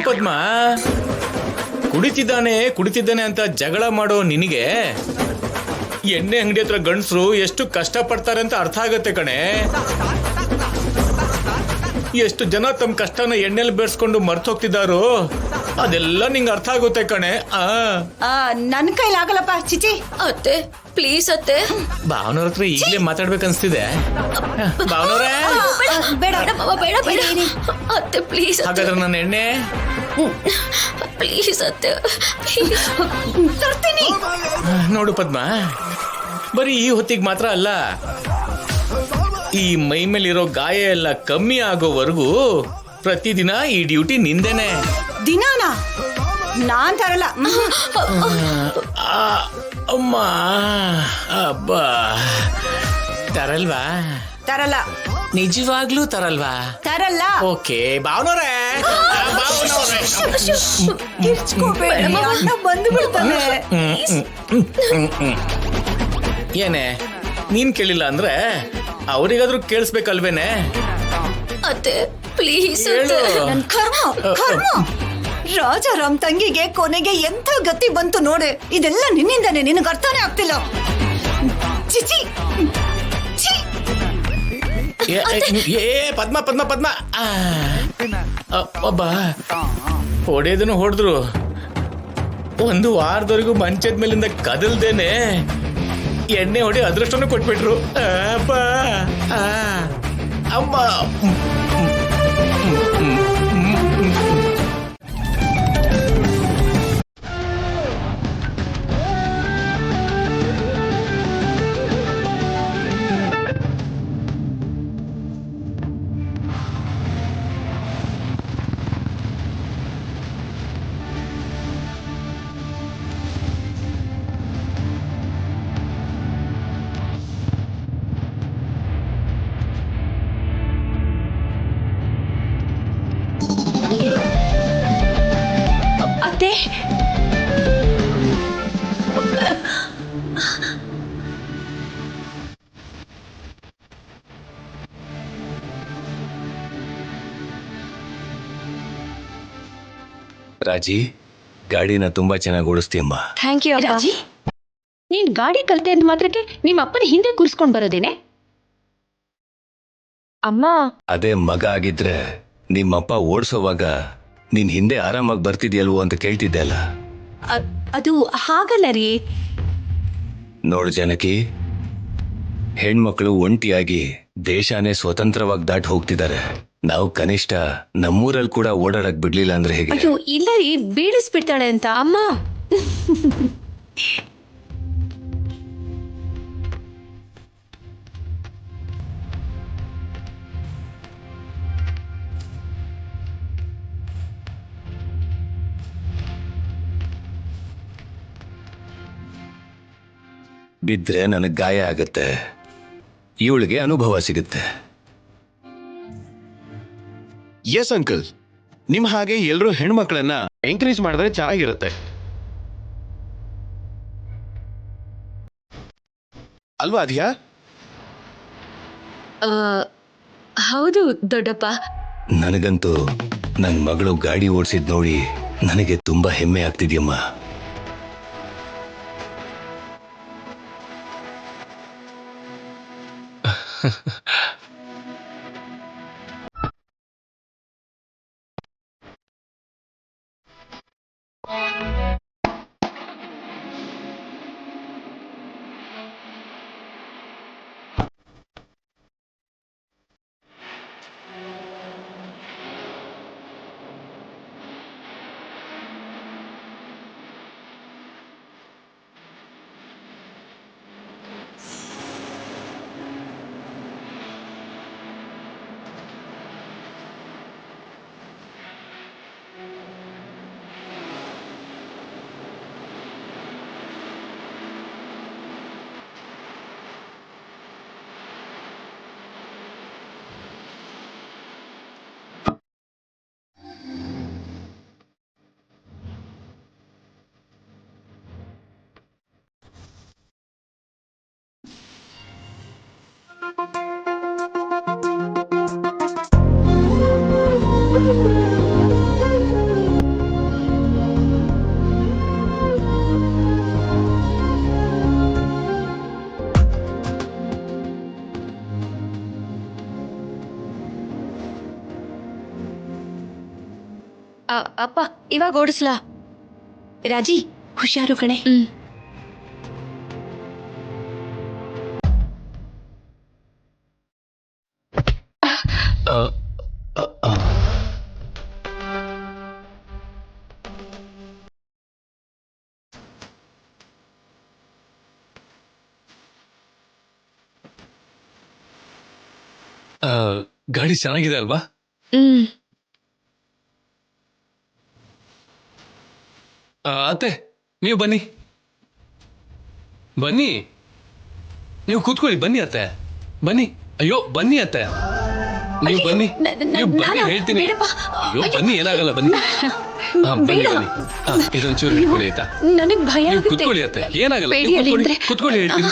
ಪದ್ಮ, ಕುಡಿತಿದ್ದಾನೆ ಅಂತ ಜಗಳ ಮಾಡೋ ನಿನಗೆ ಎಣ್ಣೆ ಅಂಗಡಿ ಹತ್ರ ಗಂಡಸರು ಎಷ್ಟು ಕಷ್ಟ ಪಡ್ತಾರೆ ಅಂತ ಅರ್ಥ ಆಗತ್ತೆ ಕಣೆ. ಎಷ್ಟು ಜನ ತಮ್ಮ ಕಷ್ಟನ ಎಣ್ಣೆಲಿ ಬೆರೆಸ್ಕೊಂಡು ಮರ್ತೋಗ್ತಿದ್ದಾರೋ ಅದೆಲ್ಲ ನಿಂಗೆ ಅರ್ಥ ಆಗುತ್ತೆ ಕಣೆ. ನನ್ ಕೈಲಾಗಲ್ಲಪ್ಪ, ಚಿಚಿ. ಅತ್ತೆ ಪ್ಲೀಸ್ ಅತ್ತೆ. ಭಾವನವ್ರ ಹತ್ರ ಈಗಲೇ ಮಾತಾಡ್ಬೇಕನ್ಸ್ತಿದೆ. ಭಾವನವ್ರೆ, ಬೇಡ ಬೇಡ ಬೇಡ ಅತ್ತೆ ಪ್ಲೀಸ್. ಹಾಗಾದ್ರೆ ನನ್ನ ಎಣ್ಣೆ ಪ್ಲೀಸ್ ಅತ್ತೆ. ತರ್ತೀನಿ. ನೋಡು ಪದ್ಮ, ಬರೀ ಈ ಹೊತ್ತಿಗೆ ಮಾತ್ರ ಅಲ್ಲ, ಈ ಮೈ ಮೇಲಿರೋ ಗಾಯ ಎಲ್ಲ ಕಮ್ಮಿ ಆಗೋವರೆಗೂ ಪ್ರತಿದಿನ ಈ ಡ್ಯೂಟಿ ನಿಂದೇನೆ. ದಿನಾನ ನಾನ್ ತರಲ್ಲ. ಅಮ್ಮ, ಅಬ್ಬಾ, ತರಲ್ವಾ? ತರಲ್ಲ. ನಿಜವಾಗ್ಲೂ ತರಲ್ವಾ? ತರಲ್ಲ. ಓಕೆ ಭಾವನವ್ರೆ, ಬಂದು ಬಿಡ್ತಾನೆ. ಏನೇ ನೀನ್ ಕೇಳಿಲ್ಲ ಅಂದ್ರೆ ಅವ್ರಿಗಾದ್ರೂ ಕೇಳಿಸ್ಬೇಕಲ್ವೇನೆ? ಅತ್ತೆ ಪ್ಲೀಸ್. ನನ್ ಕರ್ಮ. ರಾಜಾರಾಮ್ ತಂಗಿಗೆ ಕೊನೆಗೆ ಎಂಥ ಗತಿ ಬಂತು ನೋಡೆ. ಇದೆಲ್ಲ ನಿನ್ನಿಂದಾನೆ, ನಿನಗೆ ಅರ್ಥನೇ ಆಗ್ತಿಲ್ಲ. ಚಿಚಿ. ಪದ್ಮ ಪದ್ಮ ಪದ್ಮ, ಒಬ್ಬ ಹೊಡೆದನು ಹೊಡೆದ್ರು, ಒಂದು ವಾರದವರೆಗೂ ಮಂಚದ ಮೇಲಿಂದ ಕದಲ್ದೇನೆ ಎಣ್ಣೆ ಹೊಡಿ ಅದೃಷ್ಟನು ಕೊಟ್ಬಿಟ್ರು. ಅಮ್ಮ, ಅತ್ತೆ ರಾಜಿ, ಗಾಡಿನ ತುಂಬಾ ಚೆನ್ನಾಗಿ ಓಡಿಸ್ತೀಯಮ್ಮ. ಥ್ಯಾಂಕ್ ಯು ಅಪ್ಪ. ರಾಜಿ, ನೀನ್ ಗಾಡಿ ಕಲ್ತೆ ಅಂದ ಮಾತ್ರಕ್ಕೆ ನಿಮ್ಮ ಅಪ್ಪನ ಹಿಂದೆ ಕೂರಿಸ್ಕೊಂಡ್ ಬರೋದೇನೆ? ಅಮ್ಮ, ಅದೇ ಮಗ ಆಗಿದ್ರೆ ನಿಮ್ಮಪ್ಪ ಓಡಿಸೋವಾಗ ನೀನ್ ಹಿಂದೆ ಆರಾಮಾಗಿ ಬರ್ತಿದ್ಯಲ್ವೋ ಅಂತ ಕೇಳ್ತಿದ್ದೆ ಅಲ್ಲ. ಅದು ಹಾಗಲ್ಲ ರೀ. ನೋಡು ಜನಕಿ, ಹೆಣ್ಮಕ್ಳು ಒಂಟಿಯಾಗಿ ದೇಶನೇ ಸ್ವತಂತ್ರವಾಗಿ ದಾಟಿ ಹೋಗ್ತಿದ್ದಾರೆ. ನಾವು ಕನಿಷ್ಠ ನಮ್ಮೂರಲ್ಲಿ ಕೂಡ ಓಡಾಡಕ್ ಬಿಡ್ಲಿಲ್ಲ ಅಂದ್ರೆ ಹೇಗೆ? ಅಯ್ಯೋ ಇಲ್ಲ ರೀ, ಬೀಳಿಸ್ಬಿಡ್ತಾಳೆ ಅಂತ ಅಮ್ಮ. ಬಿದ್ರೆ ನನಗೆ ಗಾಯ ಆಗತ್ತೆ, ಇವಳಿಗೆ ಅನುಭವ ಸಿಗುತ್ತೆ. ಎಸ್ ಅಂಕಲ್, ನಿಮ್ ಹಾಗೆ ಎಲ್ಲರೂ ಹೆಣ್ಮಕ್ಳನ್ನ ಎಂಕರೇಜ್ ಮಾಡಿದ್ರೆ ಚೆನ್ನಾಗಿರುತ್ತೆ ಅಲ್ವಾ ಅದ್ಯಾ? ಹೌದು ದೊಡ್ಡಪ್ಪ. ನನಗಂತೂ ನನ್ನ ಮಗಳು ಗಾಡಿ ಓಡಿಸಿದ್ ನೋಡಿ ನನಗೆ ತುಂಬಾ ಹೆಮ್ಮೆ ಆಗ್ತಿದ್ಯಮ್ಮ. ಅಪ್ಪ ಇವಾಗ ಓಡಿಸ್ಲಾ? ರಾಜಿ ಹುಷಾರು ಕಣೆ. ಗಾಡಿ ಚೆನ್ನಾಗಿದೆ ಅಲ್ವಾ? ಅತ್ತೆ ನೀವು ಬನ್ನಿ ಬನ್ನಿ, ನೀವು ಕೂತ್ಕೊಳ್ಳಿ. ಬನ್ನಿ ಅತ್ತೆ, ಬನ್ನಿ. ಅಯ್ಯೋ ಬನ್ನಿ ಅತ್ತೆ, ನೀವು ಬನ್ನಿ, ನೀವು ಬನ್ನಿ ಹೇಳ್ತೀನಿ. ಅಯ್ಯೋ ಬನ್ನಿ, ಏನಾಗಲ್ಲ, ಬನ್ನಿ. ಬನ್ನಿ ಬನ್ನಿ. ಇದೊಂಚೂರು ಹಿಡ್ಕೊಳ್ಳಿ ಆಯ್ತಾ? ನನಗ್ ಭಯ ನೀವು ಆಗುತ್ತೆ. ಕೂತ್ಕೊಳ್ಳಿ ಅತ್ತೆ, ಏನಾಗಲ್ಲ. ಬೇಡಿ ನೀವು ಹೇಳಿದ್ರೆ. ಕೂತ್ಕೊಳ್ಳಿ ಹೇಳ್ತೀನಿ.